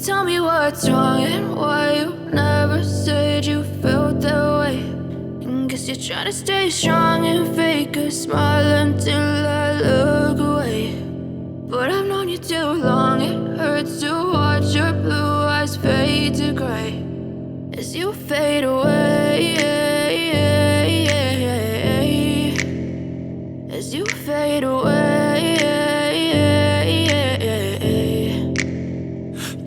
Tell me what's wrong and why you never said you felt that way. And guess you're trying to stay strong and fake a smile until I look away. But I've known you too long, it hurts to watch your blue eyes fade to gray as you fade away, as you fade away.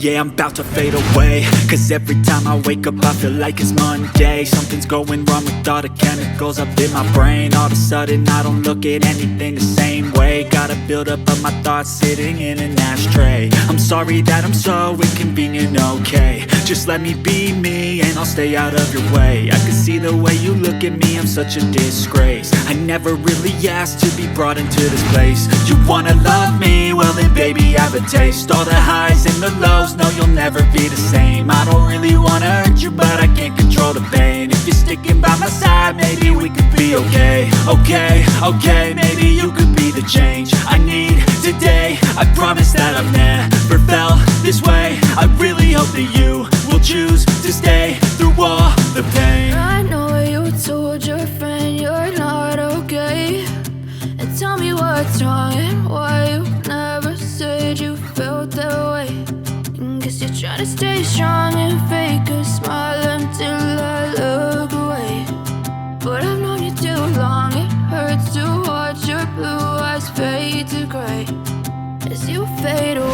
Yeah, I'm about to fade away, cause every time I wake up I feel like it's Monday. Something's going wrong with all the chemicals up in my brain. All of a sudden I don't look at anything the same way. Got a buildup of my thoughts sitting in an ashtray. I'm sorry that I'm so inconvenient, okay. Just let me be me and I'll stay out of your way. I can see the way you look at me, I'm such a disgrace. I never really asked to be brought into this place. You wanna love me? Well then baby, have a taste. All the highs and the lows, no, you'll never be the same. I don't really wanna hurt you, but I can't control the pain. If you're sticking by my side, maybe we could be okay. Okay, maybe you could be the change I need today. I promise that I've never felt this way. I really hope that you will choose to stay through all the pain. I know you told your friend you're not okay, and tell me what's wrong and why you never said you felt that way. And guess you're trying to stay strong and fake a smile until I look away. But I've known you too long, it hurts to watch your blue eyes fade to gray as you fade away.